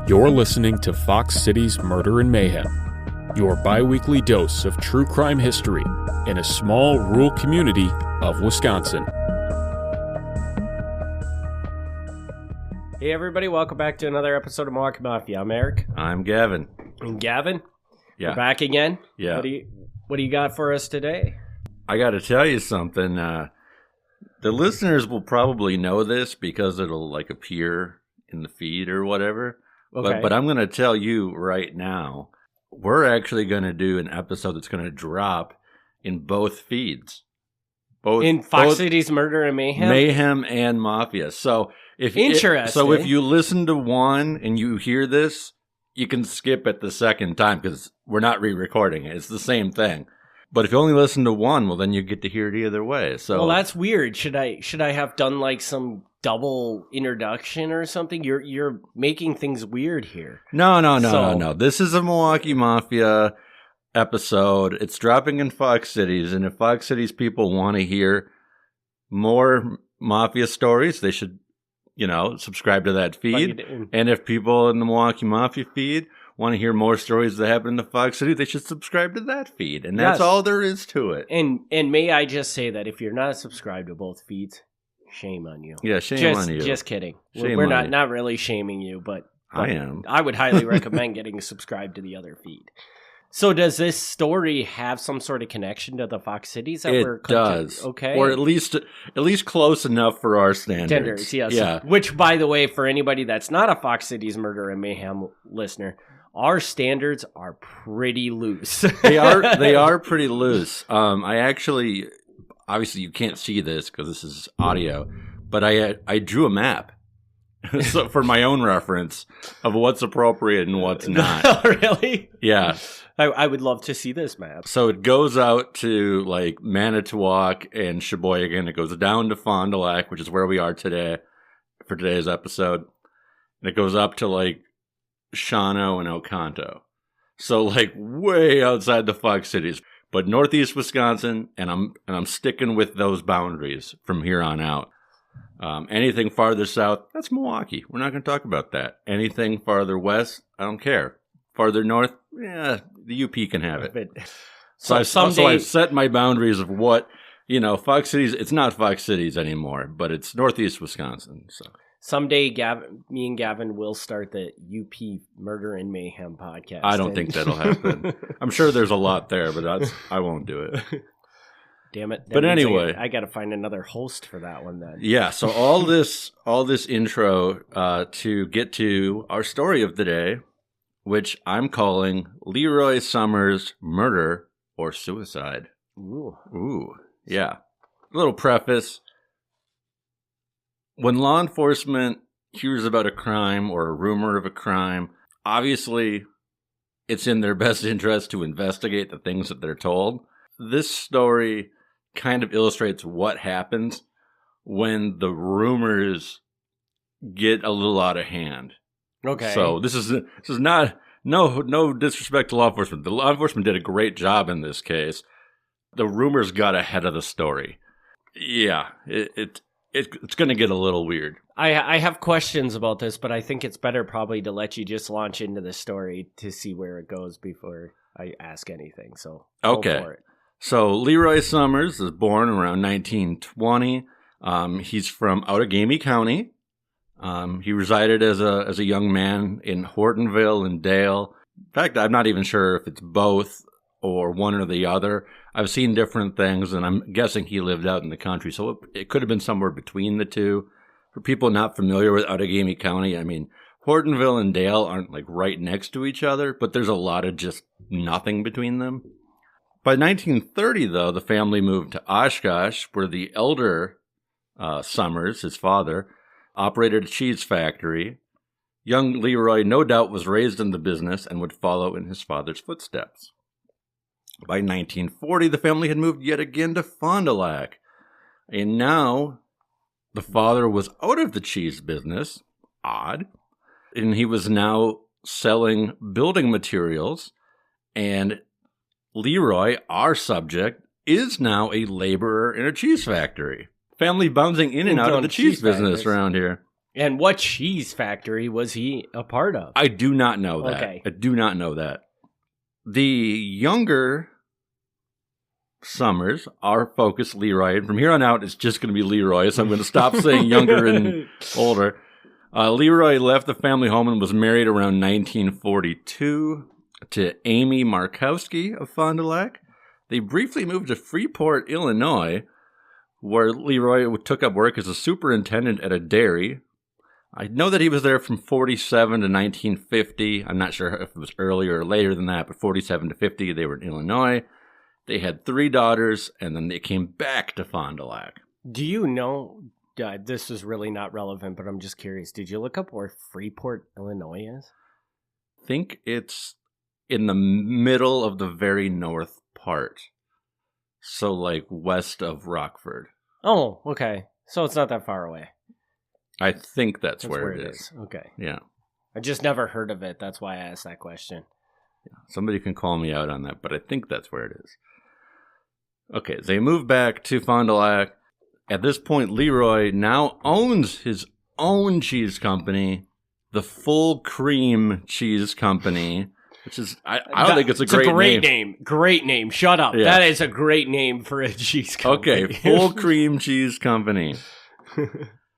You're listening to Fox City's Murder and Mayhem, your bi-weekly dose of true crime history in a small rural community of Wisconsin. Hey everybody, welcome back to another episode of Milwaukee Mafia. I'm Eric. I'm Gavin. And Gavin? Yeah. We're back again? Yeah. What do you got for us today? I got to tell you something. The listeners will probably know this because it'll appear in the feed or whatever. Okay. But I'm going to tell you right now, we're actually going to do an episode that's going to drop in both feeds. In Fox City's Murder and Mayhem? Mayhem and Mafia. So if you listen to one and you hear this, you can skip it the second time because we're not re-recording it. It's the same thing. But if you only listen to one, well, then you get to hear it either way. So, well, that's weird. Should I have done some double introduction or something? You're making things weird here. No. This is a Milwaukee Mafia episode. It's dropping in Fox Cities, and if Fox Cities people want to hear more Mafia stories, they should, subscribe to that feed. And if people in the Milwaukee Mafia feed want to hear more stories that happen in the Fox City, they should subscribe to that feed. And that's all there is to it. And may I just say that if you're not subscribed to both feeds, shame on you. Yeah, shame on you. Just kidding. Shame We're on you. not really shaming you, but I am. I would highly recommend getting subscribed to the other feed. So does this story have some sort of connection to the Fox Cities that it does. Okay. Or at least close enough for our standards. Yes. Yeah. Which, by the way, for anybody that's not a Fox Cities Murder and Mayhem listener, our standards are pretty loose. They are pretty loose. I actually, obviously you can't see this because this is audio, but I drew a map. So for my own reference of what's appropriate and what's not. Oh, really? Yeah. I would love to see this map. So it goes out to Manitowoc and Sheboygan. It goes down to Fond du Lac, which is where we are today for today's episode. And it goes up to Shawano and Oconto. So way outside the Fox Cities, but northeast Wisconsin, and I'm sticking with those boundaries from here on out. Anything farther south, that's Milwaukee. We're not going to talk about that. Anything farther west, I don't care. Farther north, yeah, the UP can have it. So I've set my boundaries of what, Fox Cities, it's not Fox Cities anymore, but it's northeast Wisconsin. So someday me and Gavin will start the UP Murder and Mayhem podcast. I don't think that'll happen. I'm sure there's a lot there, but I won't do it. Damn it. But anyway, I got to find another host for that one then. Yeah, so all this intro to get to our story of the day, which I'm calling Leroy Sommers Murder or Suicide. Ooh. Yeah. A little preface. When law enforcement hears about a crime or a rumor of a crime, obviously it's in their best interest to investigate the things that they're told. This story kind of illustrates what happens when the rumors get a little out of hand. Okay. So this is not no disrespect to law enforcement. The law enforcement did a great job in this case. The rumors got ahead of the story. Yeah, it's going to get a little weird. I have questions about this, but I think it's better probably to let you just launch into the story to see where it goes before I ask anything. So okay. Go for it. So Leroy Sommers was born around 1920. He's from Outagamie County. He resided as a young man in Hortonville and Dale. In fact, I'm not even sure if it's both or one or the other. I've seen different things, and I'm guessing he lived out in the country, so it could have been somewhere between the two. For people not familiar with Outagamie County, I mean, Hortonville and Dale aren't right next to each other, but there's a lot of just nothing between them. By 1930, though, the family moved to Oshkosh, where the elder Sommers, his father, operated a cheese factory. Young Leroy, no doubt, was raised in the business and would follow in his father's footsteps. By 1940, the family had moved yet again to Fond du Lac. And now, the father was out of the cheese business. Odd. And he was now selling building materials. And Leroy, our subject, is now a laborer in a cheese factory. Family bouncing in and out of the cheese business around here. And what cheese factory was he a part of? I do not know that. Okay. I do not know that. The younger Sommers, our focus, Leroy, and from here on out, it's just going to be Leroy, so I'm going to stop saying younger and older. Leroy left the family home and was married around 1942 to Amy Markowski of Fond du Lac. They briefly moved to Freeport, Illinois, where Leroy took up work as a superintendent at a dairy. I know that he was there from 47 to 1950. I'm not sure if it was earlier or later than that, but 47 to 50, they were in Illinois. They had 3 daughters, and then they came back to Fond du Lac. Do you know, this is really not relevant, but I'm just curious. Did you look up where Freeport, Illinois is? I think it's in the middle of the very north part. So, like, west of Rockford. Oh, okay. So it's not that far away. I think that's where it is. Okay. Yeah. I just never heard of it. That's why I asked that question. Somebody can call me out on that, but I think that's where it is. Okay, they moved back to Fond du Lac. At this point, Leroy now owns his own cheese company, the Full Cream Cheese Company, which is, I don't think it's a great name. Great name. Shut up. Yeah. That is a great name for a cheese company. Okay, Full Cream Cheese Company,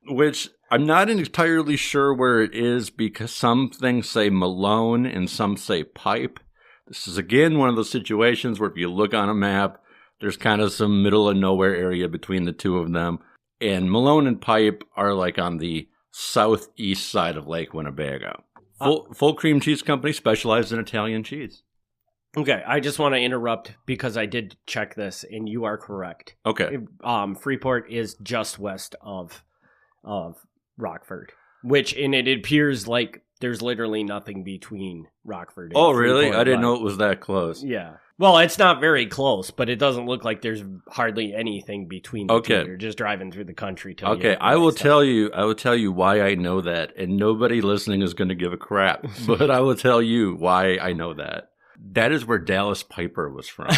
which I'm not entirely sure where it is because some things say Malone and some say Pipe. This is, again, one of those situations where if you look on a map, there's kind of some middle of nowhere area between the two of them. And Malone and Pipe are like on the southeast side of Lake Winnebago. Full Cream Cheese Company specializes in Italian cheese. Okay, I just want to interrupt because I did check this, and you are correct. Okay. Freeport is just west of Rockford, and it appears like there's literally nothing between Rockford and Oh, really? Freeport, I didn't know it was that close. Yeah. Well, it's not very close, but it doesn't look like there's hardly anything between the two. You're just driving through the country. Okay, I will tell you why I know that, and nobody listening is going to give a crap, but I will tell you why I know that. That is where Dallas Piper was from.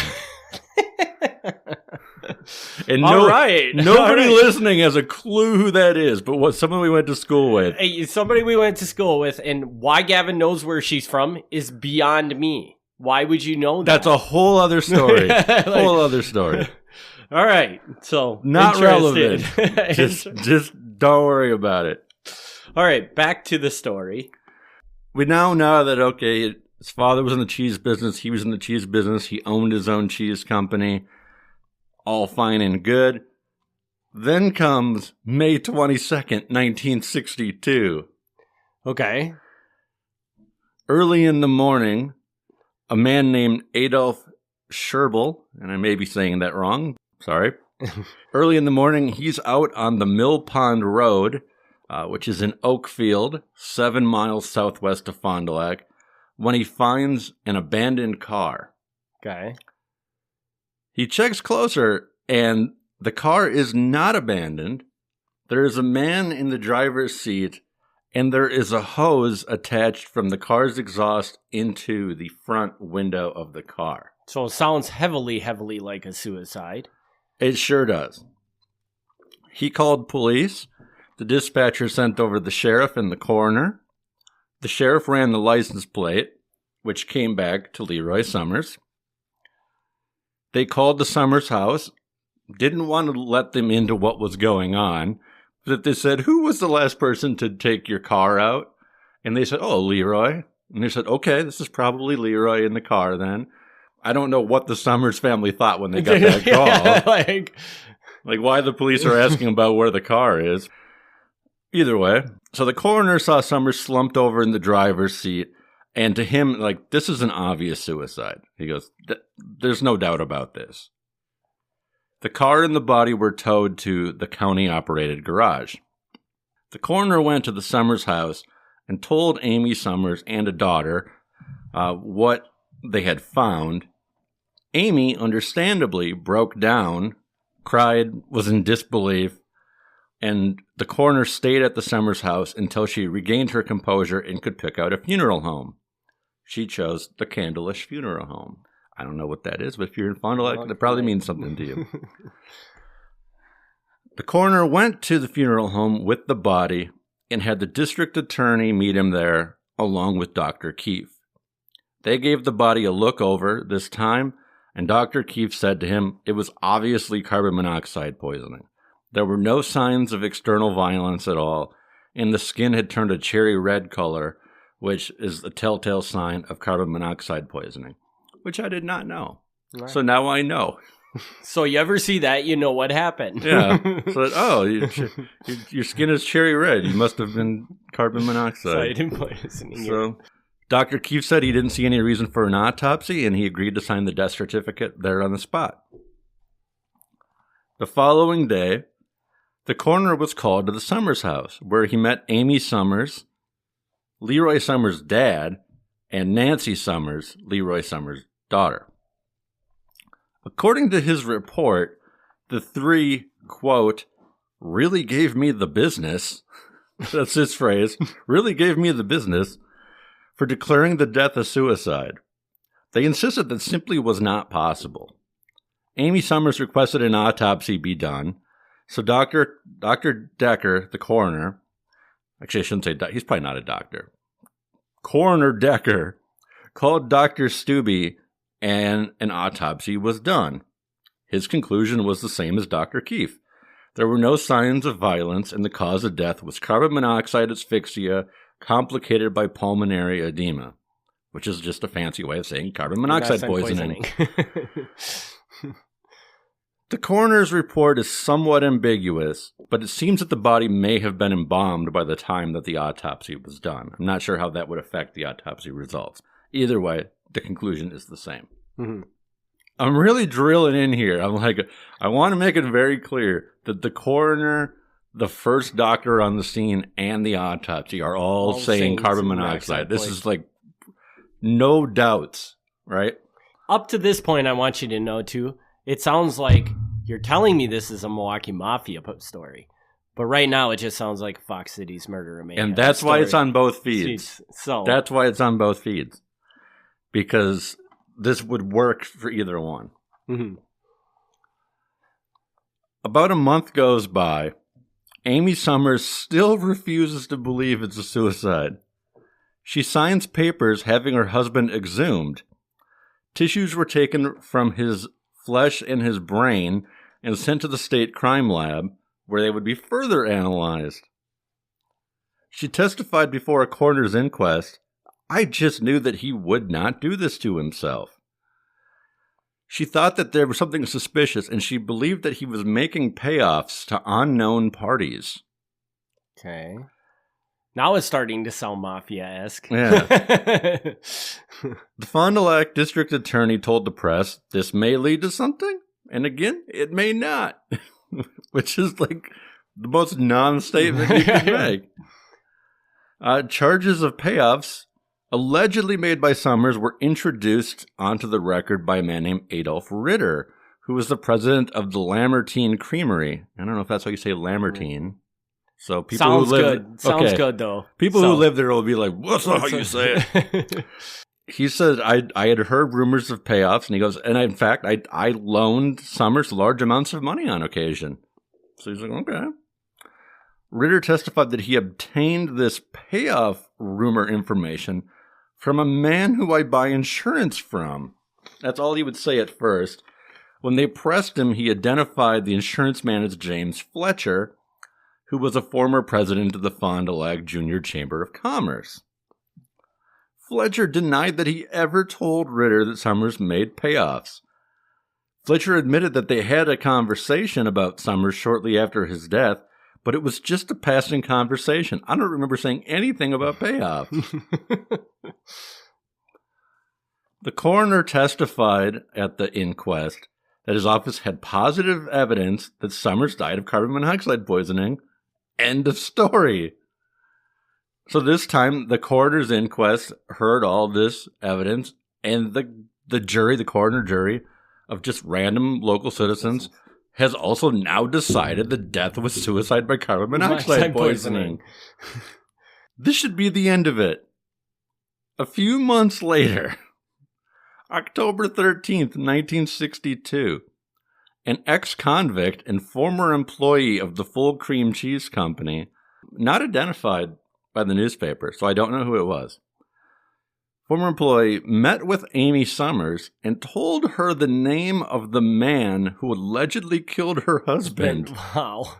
And nobody listening has a clue who that is, but someone we went to school with. Hey, somebody we went to school with, and why Gavin knows where she's from is beyond me. Why would you know that? That's a whole other story. Whole other story. All right, so not relevant. just don't worry about it. All right, back to the story. We now know that, okay, his father was in the cheese business. He was in the cheese business. He owned his own cheese company. All fine and good. Then comes May 22nd, 1962. Okay. Early in the morning, a man named Adolf Scherbel, and I may be saying that wrong, sorry. Early in the morning, he's out on the Mill Pond Road, which is in Oakfield, 7 miles southwest of Fond du Lac, when he finds an abandoned car. Okay. He checks closer, and the car is not abandoned. There is a man in the driver's seat, and there is a hose attached from the car's exhaust into the front window of the car. So it sounds heavily like a suicide. It sure does. He called police. The dispatcher sent over the sheriff and the coroner. The sheriff ran the license plate, which came back to Leroy Sommers. They called the Sommers house, didn't want to let them into what was going on, but they said, who was the last person to take your car out? And they said, oh, Leroy. And they said, okay, this is probably Leroy in the car then. I don't know what the Sommers family thought when they got that call. Yeah, like why the police are asking about where the car is. Either way, so the coroner saw Sommers slumped over in the driver's seat, and to him, like, this is an obvious suicide. He goes, there's no doubt about this. The car and the body were towed to the county-operated garage. The coroner went to the Sommers house and told Amy Sommers and a daughter what they had found. Amy, understandably, broke down, cried, was in disbelief, and the coroner stayed at the Sommers house until she regained her composure and could pick out a funeral home. She chose the Candleish Funeral Home. I don't know what that is, but if you're in Fond du Lac, that probably means something to you. The coroner went to the funeral home with the body, and had the district attorney meet him there along with Dr. Keefe. They gave the body a look over this time, and Dr. Keefe said to him it was obviously carbon monoxide poisoning. There were no signs of external violence at all, and the skin had turned a cherry red color, which is a telltale sign of carbon monoxide poisoning, which I did not know. Right. So now I know. So you ever see that, you know what happened. Yeah. So, your skin is cherry red. You must have been carbon monoxide. So Dr. Keefe said he didn't see any reason for an autopsy, and he agreed to sign the death certificate there on the spot. The following day, the coroner was called to the Sommers house, where he met Amy Sommers, Leroy Sommers' dad, and Nancy Sommers, Leroy Sommers' daughter. According to his report, the three, quote, really gave me the business, that's his phrase, really gave me the business, for declaring the death a suicide. They insisted that simply was not possible. Amy Sommers requested an autopsy be done, so Dr. Decker, the coroner, actually I shouldn't say he's probably not a doctor, Coroner Decker called Dr. Stubbe and an autopsy was done. His conclusion was the same as Dr. Keefe. There were no signs of violence, and the cause of death was carbon monoxide asphyxia complicated by pulmonary edema, which is just a fancy way of saying carbon monoxide poisoning. The coroner's report is somewhat ambiguous, but it seems that the body may have been embalmed by the time that the autopsy was done. I'm not sure how that would affect the autopsy results. Either way, the conclusion is the same. Mm-hmm. I'm really drilling in here. I'm like, I want to make it very clear that the coroner, the first doctor on the scene, and the autopsy are all saying carbon monoxide. This is like no doubts, right? Up to this point, I want you to know, too, it sounds like you're telling me this is a Milwaukee Mafia story. But right now, it just sounds like Fox City's Murder and Mayhem. And that's why it's on both feeds. That's why it's on both feeds. Because this would work for either one. Mm-hmm. About a month goes by. Amy Sommers still refuses to believe it's a suicide. She signs papers having her husband exhumed. Tissues were taken from his flesh and his brain and sent to the state crime lab, where they would be further analyzed. She testified before a coroner's inquest, "I just knew that he would not do this to himself." She thought that there was something suspicious, and she believed that he was making payoffs to unknown parties. Okay. Now it's starting to sound mafia-esque. Yeah. The Fond du Lac district attorney told the press, "This may lead to something, and again, it may not." Which is like the most non-statement you can make. Charges of payoffs allegedly made by Sommers were introduced onto the record by a man named Adolf Ritter, who was the president of the Lamartine Creamery. I don't know if that's how you say Lamartine. So people Sounds who live, good. Sounds good, though. People who live there will be like, "What's not how you say it?" He said, I had heard rumors of payoffs, and he goes, and in fact, I loaned Sommers large amounts of money on occasion. So he's like, okay. Ritter testified that he obtained this payoff rumor information from a man who I buy insurance from. That's all he would say at first. When they pressed him, he identified the insurance man as James Fletcher, who was a former president of the Fond du Lac Junior Chamber of Commerce. Fletcher denied that he ever told Ritter that Sommers made payoffs. Fletcher admitted that they had a conversation about Sommers shortly after his death, but it was just a passing conversation. I don't remember saying anything about payoffs. The coroner testified at the inquest that his office had positive evidence that Sommers died of carbon monoxide poisoning. End of story. So this time, the coroner's inquest heard all this evidence, and the jury, the coroner jury, of just random local citizens, has also now decided the death was suicide by carbon monoxide poisoning. This should be the end of it. A few months later, October 13th, 1962, an ex-convict and former employee of the Full Cream Cheese Company, not identified by the newspaper, so I don't know who it was. Former employee met with Amy Sommers and told her the name of the man who allegedly killed her husband. Wow.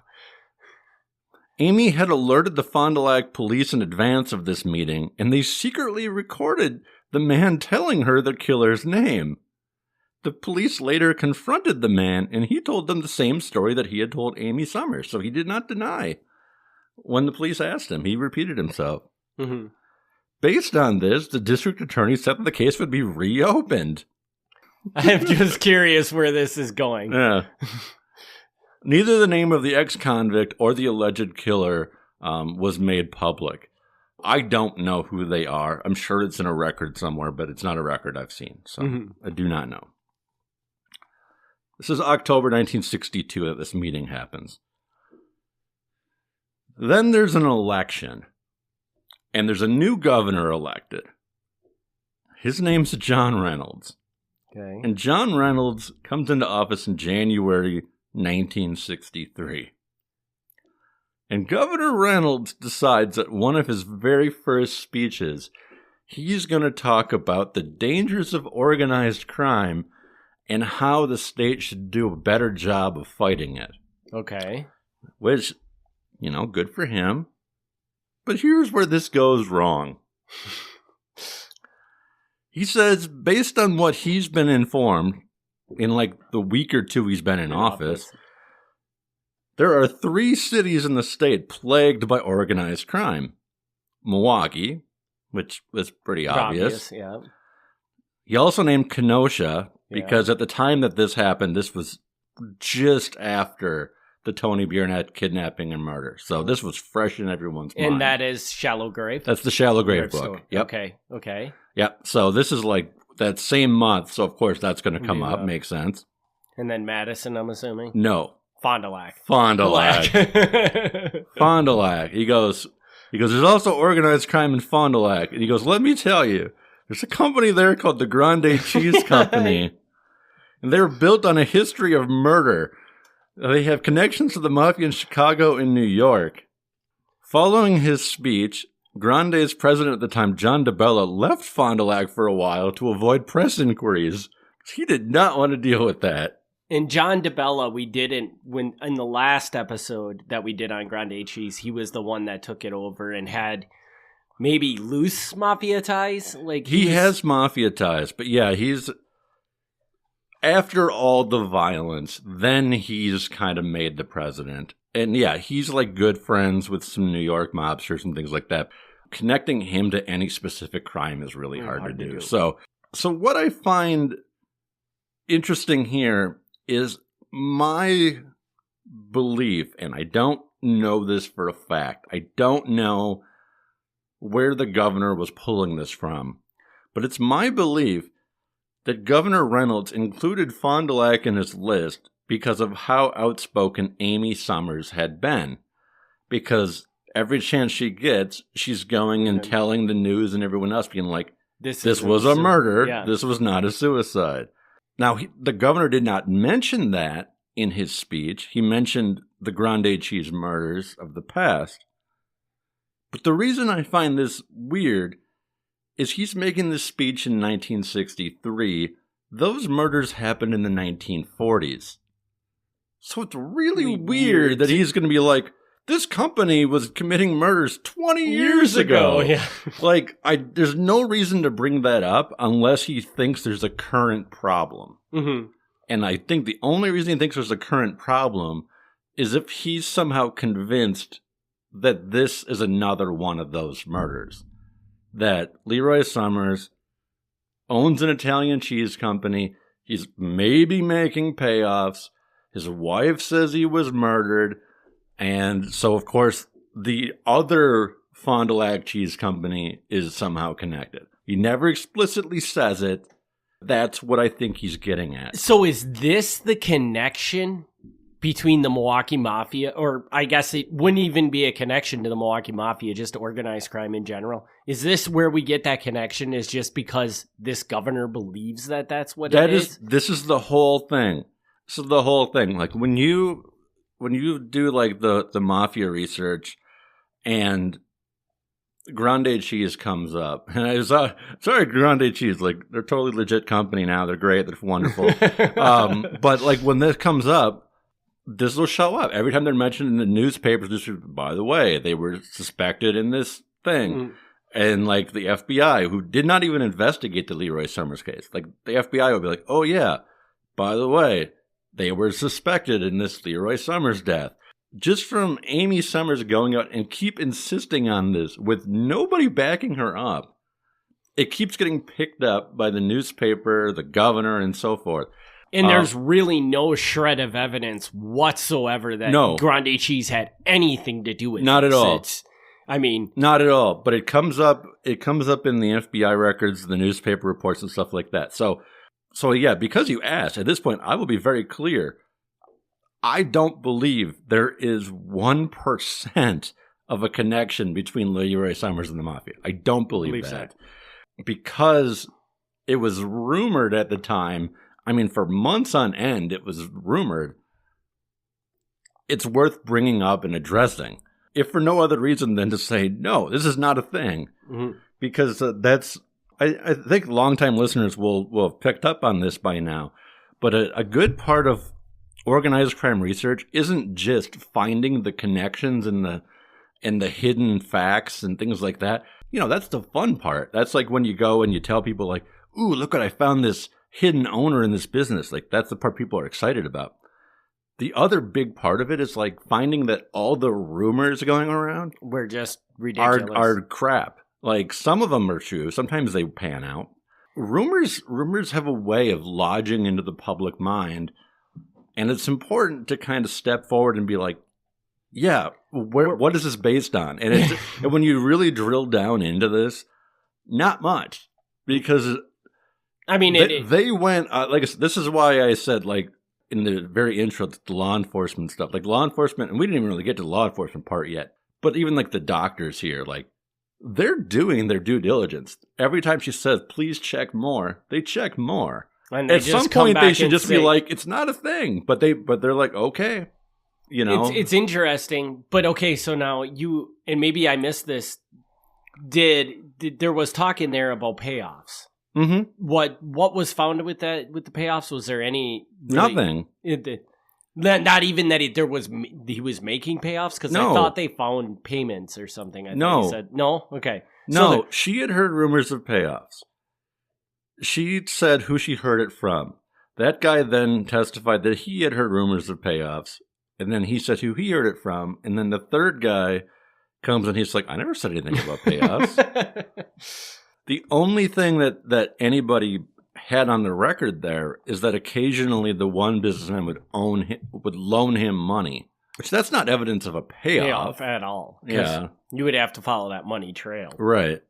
Amy had alerted the Fond du Lac police in advance of this meeting, and they secretly recorded the man telling her the killer's name. The police later confronted the man, and he told them the same story that he had told Amy Sommers, so he did not deny. When the police asked him, he repeated himself. Mm-hmm. Based on this, the district attorney said that the case would be reopened. I'm just curious where this is going. Yeah. Neither the name of the ex-convict or the alleged killer was made public. I don't know who they are. I'm sure it's in a record somewhere, but it's not a record I've seen, so I do not know. This is October 1962 that this meeting happens. Then there's an election, and there's a new governor elected. His name's John Reynolds. Okay. And John Reynolds comes into office in January 1963. And Governor Reynolds decides that one of his very first speeches, he's going to talk about the dangers of organized crime and how the state should do a better job of fighting it. Okay. Which, you know, good for him. But here's where this goes wrong. He says, based on what he's been informed, in like the week or two he's been in office, there are 3 cities in the state plagued by organized crime. Milwaukee, which was pretty obvious. Yeah. He also named Kenosha, because at the time that this happened, this was just after the Tony Burnett kidnapping and murder. So this was fresh in everyone's mind. And that is Shallow Grave? That's the Shallow Grave book. Yep. Okay. Yep. So this is like that same month. So, of course, that's going to come up. Makes sense. And then Madison, I'm assuming? No. Fond du Lac. Fond du Lac. Fond du Lac. He goes, there's also organized crime in Fond du Lac. And he goes, let me tell you, there's a company there called the Grande Cheese Company. And they're built on a history of murder. They have connections to the Mafia in Chicago and New York. Following his speech, Grande's president at the time, John DeBella, left Fond du Lac for a while to avoid press inquiries. He did not want to deal with that. And John DeBella, when in the last episode that we did on Grande Cheese, he was the one that took it over and had maybe loose mafia ties. Like he has mafia ties, but yeah, he's after all the violence, then he's kind of made the president. And yeah, he's like good friends with some New York mobsters and things like that. Connecting him to any specific crime is really hard to do. So what I find interesting here is my belief, and I don't know this for a fact. I don't know where the governor was pulling this from, but it's my belief that Governor Reynolds included Fond du Lac in his list because of how outspoken Amy Sommers had been. Because every chance she gets, she's going and telling the news and everyone else, being like, this was a murder, this was not a suicide. Now, the governor did not mention that in his speech. He mentioned the Grande Cheese murders of the past. But the reason I find this weird is he's making this speech in 1963. Those murders happened in the 1940s. So it's really weird that he's going to be like, this company was committing murders 20 years ago. Yeah. Like, there's no reason to bring that up unless he thinks there's a current problem. Mm-hmm. And I think the only reason he thinks there's a current problem is if he's somehow convinced that this is another one of those murders. That Leroy Sommers owns an Italian cheese company. He's maybe making payoffs. His wife says he was murdered. And so, of course, the other Fond du Lac cheese company is somehow connected. He never explicitly says it. That's what I think he's getting at. So is this the connection between the Milwaukee Mafia? Or I guess it wouldn't even be a connection to the Milwaukee Mafia, just organized crime in general. Is this where we get that connection, is just because this governor believes that that's what it is? This is the whole thing. This is the whole thing. Like when you do like the mafia research and Grande Cheese comes up. And I was sorry, Grande Cheese, like, they're totally legit company now. They're great. They're wonderful. But like when this comes up, this will show up every time they're mentioned in the newspapers. This, by the way, they were suspected in this thing. And like the FBI, who did not even investigate the Leroy Sommers case, like the FBI would be like, oh yeah, by the way, they were suspected in this Leroy Sommers death. Just from Amy Sommers going out and keep insisting on this with nobody backing her up, it keeps getting picked up by the newspaper, the governor, and so forth. And there's really no shred of evidence whatsoever that Grande Cheese had anything to do with it. Not at all. Not at all. But it comes up in the FBI records, the newspaper reports, and stuff like that. So yeah, because you asked, at this point, I will be very clear. I don't believe there is 1% of a connection between Leroy Sommers and the Mafia. I don't believe that. Because it was rumored at the time, for months on end, it was rumored. It's worth bringing up and addressing, if for no other reason than to say, no, this is not a thing. Mm-hmm. Because I think longtime listeners will have picked up on this by now. But a good part of organized crime research isn't just finding the connections and the hidden facts and things like that. That's the fun part. That's like when you go and you tell people like, ooh, look what I found, this hidden owner in this business. Like, that's the part people are excited about. The other big part of it is like finding that all the rumors going around were just ridiculous. Are crap. Like, some of them are true. Sometimes they pan out. Rumors have a way of lodging into the public mind. And it's important to kind of step forward and be like, yeah, what is this based on? And and when you really drill down into this, not much. Because, they went, like I said, this is why I said, like, in the very intro, the law enforcement stuff. Like, law enforcement, and we didn't even really get to the law enforcement part yet, but even, like, the doctors here, like, they're doing their due diligence. Every time she says, please check more, they check more. And at some point, they should just be like, it's not a thing. But they're like, okay, It's interesting. But okay, so now you, and maybe I missed this, there was talk in there about payoffs. Mm-hmm. What was found with the payoffs? Was there any? Nothing. Not even that he was making payoffs? Because I thought they found payments or something. I thought he said, no? Okay. No, she had heard rumors of payoffs. She said who she heard it from. That guy then testified that he had heard rumors of payoffs. And then he said who he heard it from. And then the third guy comes and he's like, I never said anything about payoffs. The only thing that anybody had on the record there is that occasionally the one businessman would loan him money. Which that's not evidence of a payoff at all. Yeah. You would have to follow that money trail. Right.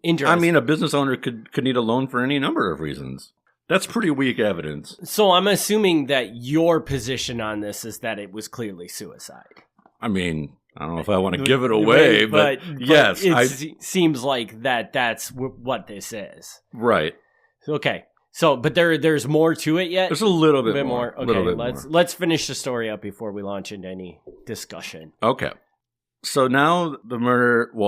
Interesting. A business owner could need a loan for any number of reasons. That's pretty weak evidence. So I'm assuming that your position on this is that it was clearly suicide. I don't know if I want to give it away, but yes. It seems like that's what this is. Right. Okay. So, but there's more to it yet? There's a little bit more. Okay, let's finish the story up before we launch into any discussion. Okay. So now the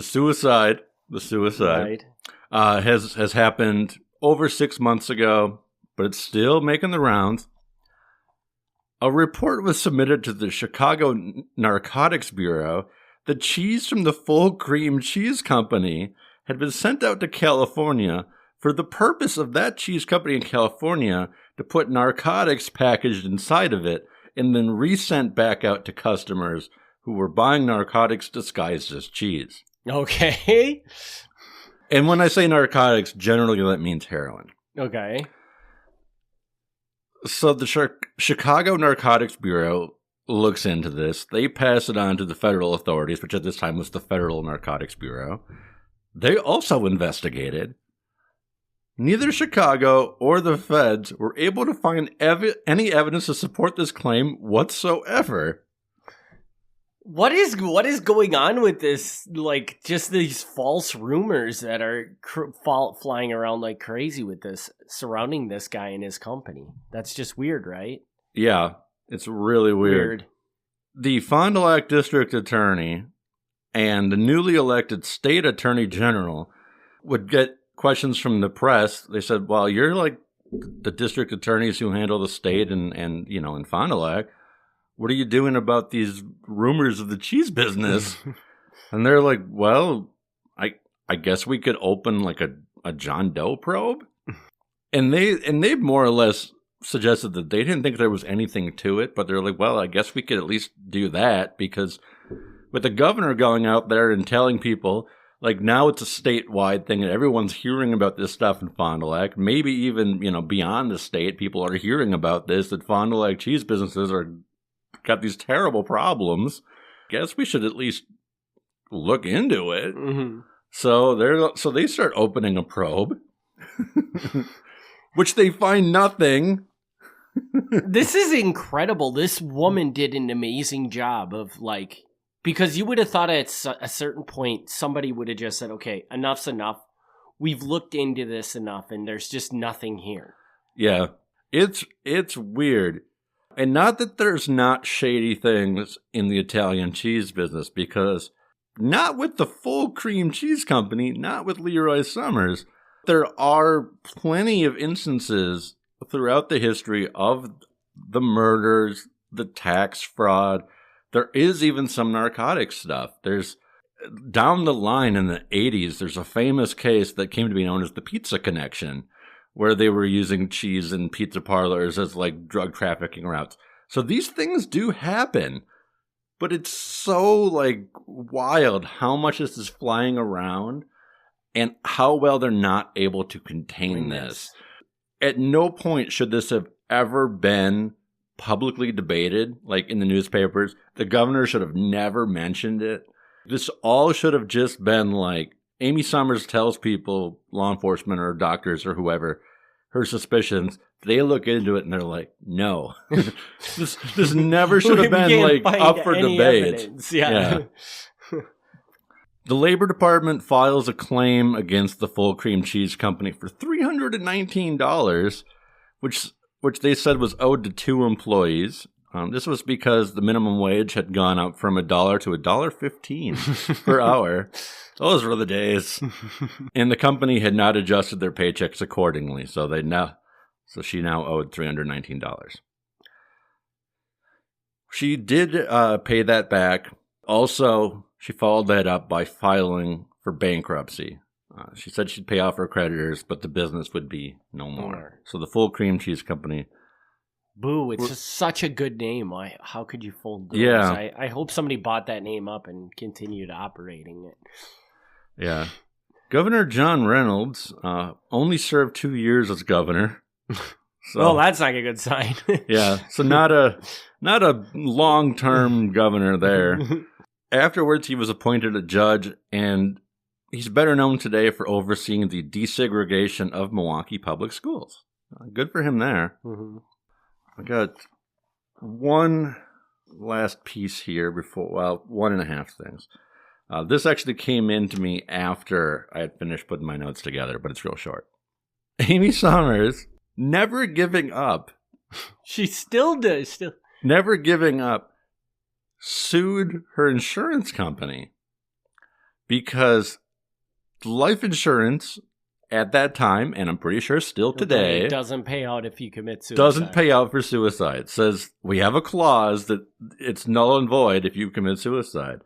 suicide right. Has happened over 6 months ago, but it's still making the rounds. A report was submitted to the Chicago Narcotics Bureau that cheese from the Full Cream Cheese Company had been sent out to California for the purpose of that cheese company in California to put narcotics packaged inside of it and then resent back out to customers who were buying narcotics disguised as cheese. Okay. And when I say narcotics, generally that means heroin. Okay. So the Chicago Narcotics Bureau looks into this. They pass it on to the federal authorities, which at this time was the Federal Narcotics Bureau. They also investigated. Neither Chicago or the feds were able to find any evidence to support this claim whatsoever. What is going on with this? Like, just these false rumors that are flying around like crazy with this, surrounding this guy and his company. That's just weird, right? Yeah, it's really weird. The Fond du Lac District Attorney And the newly elected state attorney general would get questions from the press. They said, well, you're like the district attorneys who handle the state and in Fond du Lac. What are you doing about these rumors of the cheese business? And they're like, well, I guess we could open like a John Doe probe. And they more or less suggested that they didn't think there was anything to it, but they're like, well, I guess we could at least do that, because with the governor going out there and telling people, like, now it's a statewide thing and everyone's hearing about this stuff in Fond du Lac, maybe even, beyond the state, people are hearing about this, that Fond du Lac cheese businesses got these terrible problems. Guess we should at least look into it. Mm-hmm. So they start opening a probe, which they find nothing. This is incredible. This woman did an amazing job of, like, because you would have thought at a certain point somebody would have just said, okay, enough's enough. We've looked into this enough and there's just nothing here. Yeah, it's weird. And not that there's not shady things in the Italian cheese business, because not with the full cream cheese company, not with Leroy Sommers. There are plenty of instances throughout the history of the murders, the tax fraud. There is even some narcotic stuff. There's, down the line in the 80s, there's a famous case that came to be known as the Pizza Connection, where they were using cheese in pizza parlors as like drug trafficking routes. So these things do happen, but it's so like wild how much this is flying around and how well they're not able to contain this. At no point should this have ever been publicly debated, like in the newspapers. The governor should have never mentioned it. This all should have just been like, Amy Sommers tells people, law enforcement or doctors or whoever, her suspicions. They look into it and they're like, no. this never should have been like up for debate. Yeah. The Labor Department files a claim against the Full Cream Cheese Company for $319, which they said was owed to two employees. This was because the minimum wage had gone up from $1 to $1.15 per hour. Those were the days. And the company had not adjusted their paychecks accordingly, so she now owed $319. She did pay that back. Also, she followed that up by filing for bankruptcy. She said she'd pay off her creditors, but the business would be no more. So the Full Cream Cheese Company. Boo, it's just such a good name. How could you fold those? Yeah. I hope somebody bought that name up and continued operating it. Yeah. Governor John Reynolds only served 2 years as governor. So, well, that's not a good sign. Yeah. So not a long-term governor there. Afterwards, he was appointed a judge, and he's better known today for overseeing the desegregation of Milwaukee public schools. Good for him there. Mm-hmm. I got one last piece here one and a half things. This actually came in to me after I had finished putting my notes together, but it's real short. Amy Sommers, never giving up. She still does. Never giving up, sued her insurance company because life insurance at that time, and I'm pretty sure still today, it doesn't pay out if you commit suicide. Doesn't pay out for suicide. It says we have a clause that it's null and void if you commit suicide.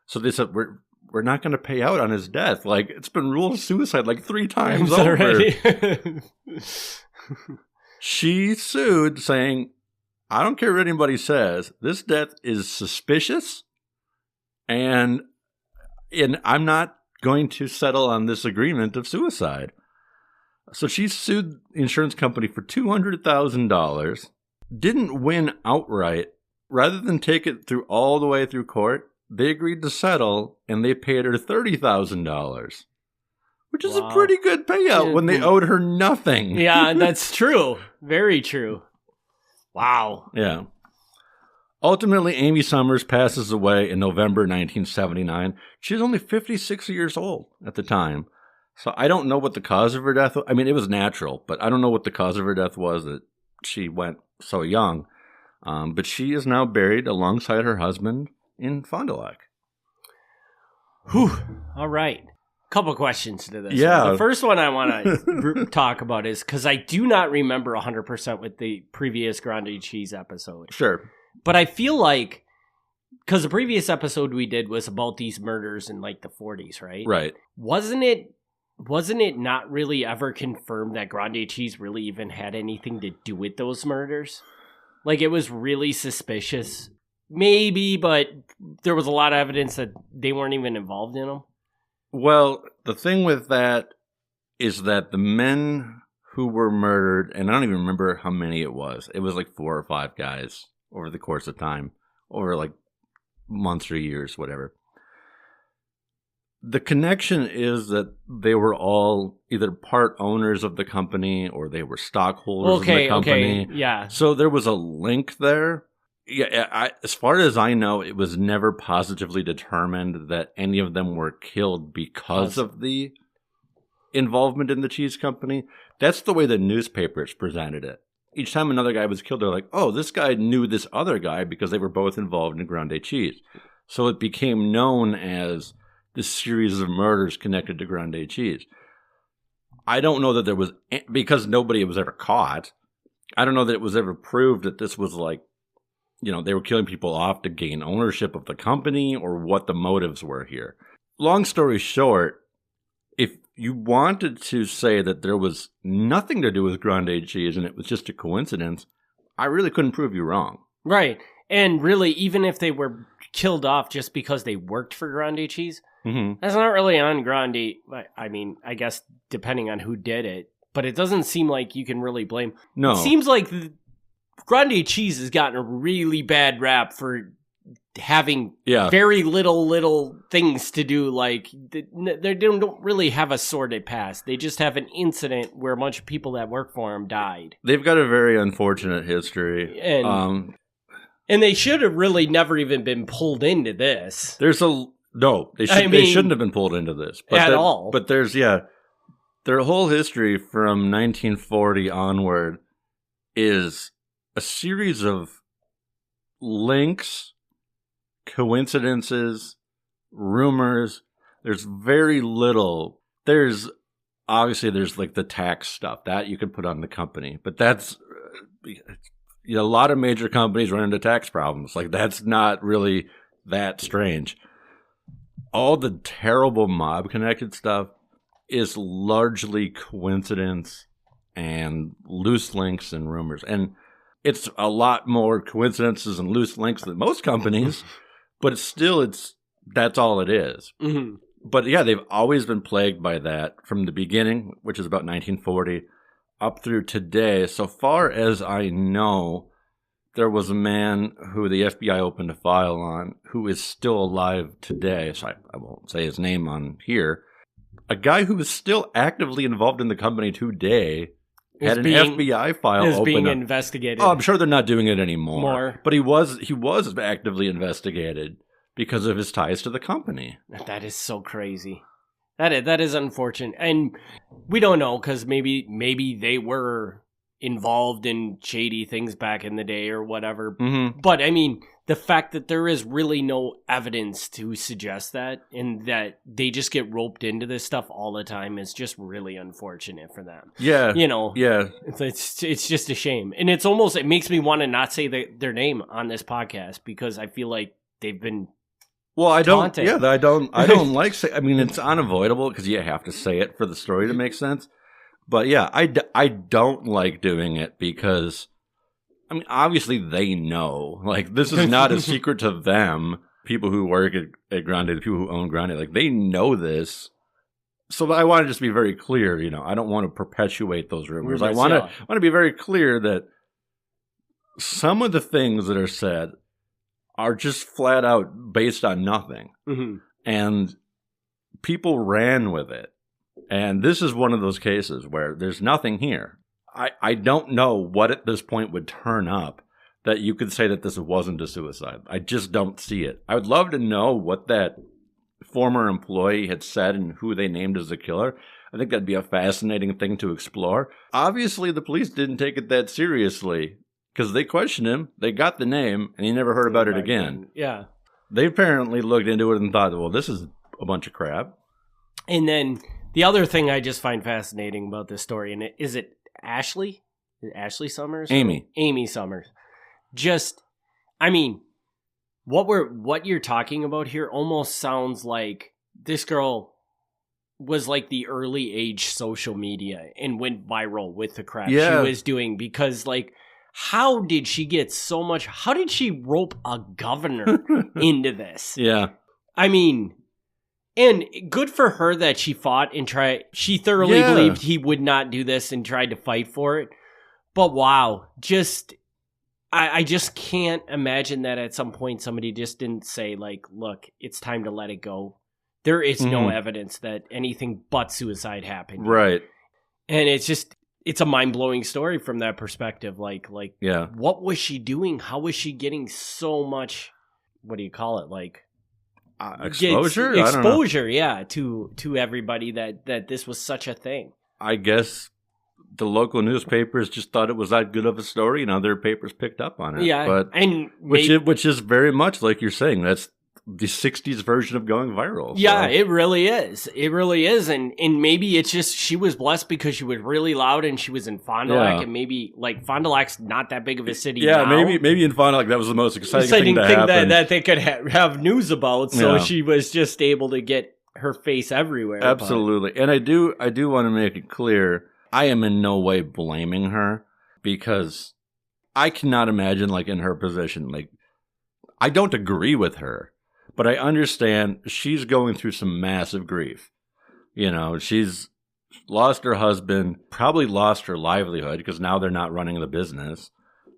So they said we're not going to pay out on his death. Like, it's been ruled suicide like 3 times over. She sued, saying, I don't care what anybody says. This death is suspicious, and I'm not going to settle on this agreement of suicide. So she sued the insurance company for $200,000, didn't win outright. Rather than take it through all the way through court, they agreed to settle, and they paid her $30,000, which is a pretty good payout when they owed her nothing. Yeah, that's true. Very true. Wow. Yeah. Ultimately, Amy Sommers passes away in November 1979. She was only 56 years old at the time. So I don't know what the cause of her death was. I mean, it was natural, but I don't know what the cause of her death was that she went so young. But she is now buried alongside her husband in Fond du Lac. Whew. All right. Couple questions to this. Yeah. The first one I want to talk about is because I do not remember 100% with the previous Grande Cheese episode. Sure. But I feel like, because the previous episode we did was about these murders in like the 40s, right? Right. Wasn't it not really ever confirmed that Grande Cheese really even had anything to do with those murders? Like, it was really suspicious. Maybe, but there was a lot of evidence that they weren't even involved in them. Well, the thing with that is that the men who were murdered, and I don't even remember how many it was like 4 or 5 guys over the course of time, over like months or years, whatever. The connection is that they were all either part owners of the company or they were stockholders of the company. Okay, yeah. So there was a link there. Yeah, as far as I know, it was never positively determined that any of them were killed because of the involvement in the cheese company. That's the way the newspapers presented it. Each time another guy was killed, they're like, oh, this guy knew this other guy because they were both involved in Grande Cheese. So it became known as this series of murders connected to Grande Cheese. I don't know that there was, because nobody was ever caught, I don't know that it was ever proved that this was like, you know, they were killing people off to gain ownership of the company or what the motives were here. Long story short, if you wanted to say that there was nothing to do with Grande Cheese and it was just a coincidence, I really couldn't prove you wrong. Right. And really, even if they were killed off just because they worked for Grande Cheese, that's not really on Grande. I mean, I guess depending on who did it, but it doesn't seem like you can really blame. No. It seems like Grande Cheese has gotten a really bad rap for having very little things to do. Like, they don't really have a sordid past. They just have an incident where a bunch of people that work for them died. They've got a very unfortunate history. And they should have really never even been pulled into this. They shouldn't have been pulled into this. But all. But there's, their whole history from 1940 onward is a series of links, coincidences, rumors. There's very little. There's like the tax stuff that you could put on the company, but that's a lot of major companies run into tax problems. Like, that's not really that strange. All the terrible mob connected stuff is largely coincidence and loose links and rumors. And it's a lot more coincidences and loose links than most companies, but that's all it is. Mm-hmm. But yeah, they've always been plagued by that from the beginning, which is about 1940, up through today. So far as I know, there was a man who the FBI opened a file on who is still alive today. So I won't say his name on here. A guy who is still actively involved in the company today had an FBI file open. Is being investigated. Oh, I'm sure they're not doing it anymore. But he was actively investigated because of his ties to the company. That is so crazy. That is unfortunate. And we don't know, because maybe they were involved in shady things back in the day or whatever. Mm-hmm. But I mean, the fact that there is really no evidence to suggest that, and that they just get roped into this stuff all the time, is just really unfortunate for them. Yeah. Yeah. It's just a shame. And it makes me want to not say their name on this podcast, because I feel like they've been taunted. I don't like say, I mean, it's unavoidable because you have to say it for the story to make sense. But yeah, I don't like doing it because, I mean, obviously they know. Like, this is not a secret to them. People who work at Grande, the people who own Grande, like, they know this. So I want to just be very clear, I don't want to perpetuate those rumors. I want to be very clear that some of the things that are said are just flat out based on nothing. Mm-hmm. And people ran with it. And this is one of those cases where there's nothing here. I don't know what at this point would turn up that you could say that this wasn't a suicide. I just don't see it. I would love to know what that former employee had said and who they named as the killer. I think that'd be a fascinating thing to explore. Obviously, the police didn't take it that seriously because they questioned him, they got the name, and he never heard about it again. Yeah. They apparently looked into it and thought, well, this is a bunch of crap. And then the other thing I just find fascinating about this story, and is it Ashley? Is it Ashley Sommers? Amy Sommers. Just, I mean, what you're talking about here almost sounds like this girl was like the early age social media and went viral with the crap she was doing, because like, how did she get so much? How did she rope a governor into this? Yeah. I mean, and good for her that she fought and tried. She thoroughly believed he would not do this and tried to fight for it. But wow, I just can't imagine that at some point somebody just didn't say, like, look, it's time to let it go. There is no evidence that anything but suicide happened. Right. And it's a mind-blowing story from that perspective. Like, what was she doing? How was she getting so much, what do you call it? Like, exposure? Exposure, yeah, to everybody that this was such a thing. I guess the local newspapers just thought it was that good of a story, and other papers picked up on it. Yeah, but which is very much like you're saying. That's the 60s version of going viral. Yeah, it really is. It really is. And maybe it's just she was blessed because she was really loud and she was in Fond du Lac, and maybe like Fond du Lac's not that big of a city. Yeah, now. maybe in Fond du Lac that was the most exciting thing to happen. that they could have news about. So she was just able to get her face everywhere. Absolutely. And I do want to make it clear, I am in no way blaming her, because I cannot imagine, like, in her position, like, I don't agree with her. But I understand she's going through some massive grief. You know, she's lost her husband, probably lost her livelihood because now they're not running the business.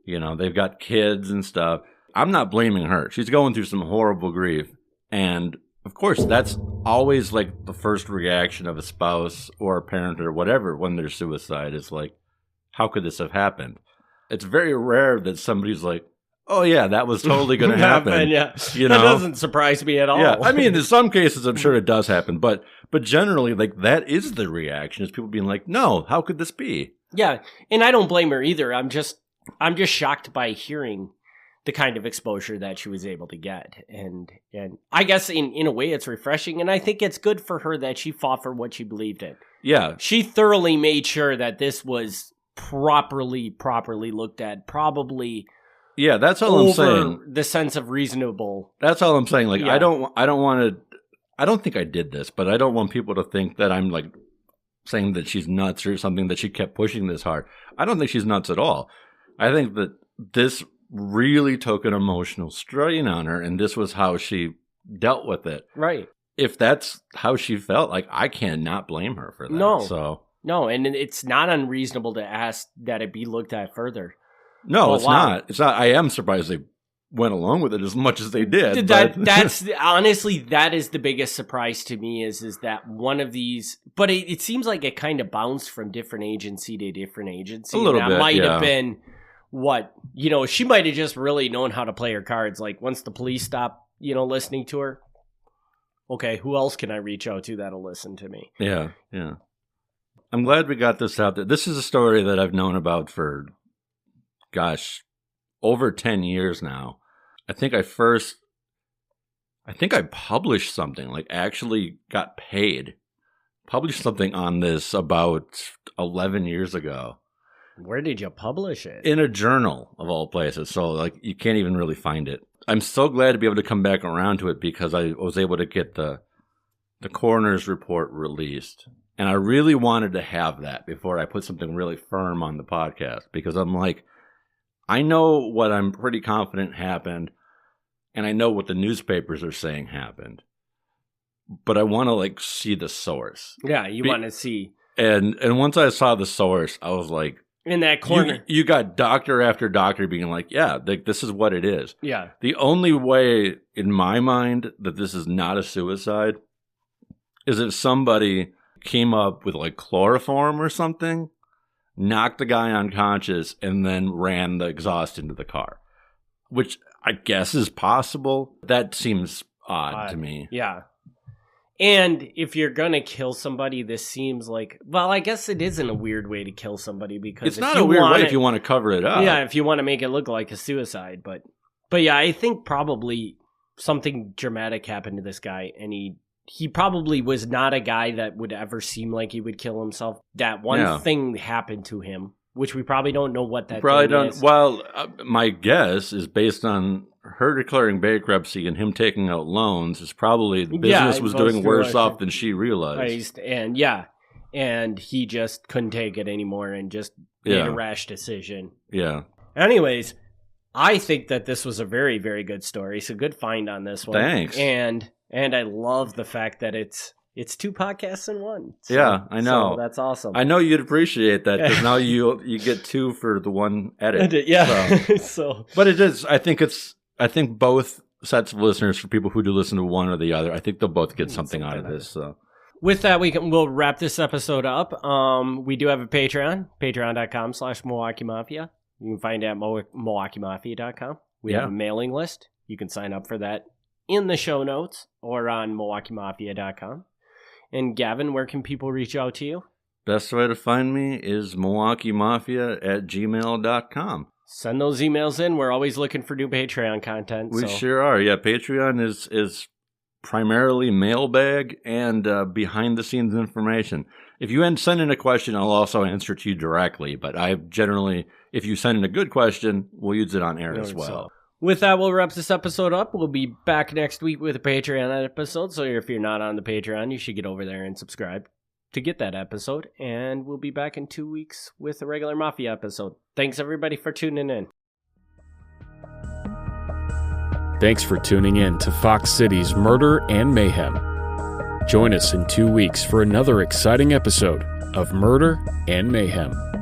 You know, they've got kids and stuff. I'm not blaming her. She's going through some horrible grief. And of course, that's always like the first reaction of a spouse or a parent or whatever when there's suicide is like, how could this have happened? It's very rare that somebody's like, oh, yeah, that was totally going to happen. Yeah. You know? That doesn't surprise me at all. Yeah, I mean, in some cases, I'm sure it does happen. But generally, like, that is the reaction, is people being like, no, how could this be? Yeah, and I don't blame her either. I'm just shocked by hearing the kind of exposure that she was able to get. And I guess in a way it's refreshing, and I think it's good for her that she fought for what she believed in. Yeah. She thoroughly made sure that this was properly looked at, probably... Yeah, that's all I'm saying. The sense of reasonable. That's all I'm saying. Like, I don't want to, I don't think I did this, but I don't want people to think that I'm like saying that she's nuts or something, that she kept pushing this hard. I don't think she's nuts at all. I think that this really took an emotional strain on her, and this was how she dealt with it. Right. If that's how she felt, like, I cannot blame her for that. No, and it's not unreasonable to ask that it be looked at further. No, it's not. It's not. I am surprised they went along with it as much as they did. That's honestly, that is the biggest surprise to me is that one of these, but it seems like it kind of bounced from different agency to different agency. A little bit, might have been what, she might have just really known how to play her cards. Like, once the police stop, listening to her, okay, who else can I reach out to that'll listen to me? Yeah. I'm glad we got this out there. This is a story that I've known about for, gosh, over 10 years now. I think I published something, like actually got paid. Published something on this about 11 years ago. Where did you publish it? In a journal, of all places. So, like, you can't even really find it. I'm so glad to be able to come back around to it because I was able to get the coroner's report released. And I really wanted to have that before I put something really firm on the podcast, because I'm like, I know what I'm pretty confident happened, and I know what the newspapers are saying happened, but I want to, like, see the source. Yeah, you want to see. And once I saw the source, I was like, in that corner, you got doctor after doctor being like, yeah, this is what it is. Yeah. The only way, in my mind, that this is not a suicide is if somebody came up with, like, chloroform or something, knocked the guy unconscious, and then ran the exhaust into the car, which I guess is possible. That seems odd to me. Yeah. And if you're going to kill somebody, this seems like, well, I guess it isn't a weird way to kill somebody, because it's not a weird way if you want to cover it up. Yeah, if you want to make it look like a suicide. But yeah, I think probably something dramatic happened to this guy, and he he probably was not a guy that would ever seem like he would kill himself. That one thing happened to him, which we probably don't know what that probably thing don't. is. Well, my guess is based on her declaring bankruptcy and him taking out loans is probably the business was doing worse off than she realized. And he just couldn't take it anymore and just made a rash decision. Yeah. Anyways, I think that this was a very, very good story. So good find on this one. Thanks. And I love the fact that it's 2 podcasts in one. So, yeah, I know. So that's awesome. I know you'd appreciate that because now you get 2 for the one edit. Yeah. So, but it is. I think both sets of listeners, for people who do listen to one or the other, I think they'll both get something out of this. So. With that, we'll wrap this episode up. We do have a Patreon, patreon.com/Milwaukee Mafia. You can find it at MilwaukeeMafia.com. We have a mailing list. You can sign up for that in the show notes or on MilwaukeeMafia.com. And Gavin, where can people reach out to you? Best way to find me is MilwaukeeMafia@gmail.com. Send those emails in. We're always looking for new Patreon content. We sure are. Yeah, Patreon is primarily mailbag and behind-the-scenes information. If you send in a question, I'll also answer to you directly. But I generally, if you send in a good question, we'll use it on air as well. So, with that, we'll wrap this episode up. We'll be back next week with a Patreon episode. So if you're not on the Patreon, you should get over there and subscribe to get that episode. And we'll be back in 2 weeks with a regular Mafia episode. Thanks, everybody, for tuning in. Thanks for tuning in to Fox City's Murder and Mayhem. Join us in 2 weeks for another exciting episode of Murder and Mayhem.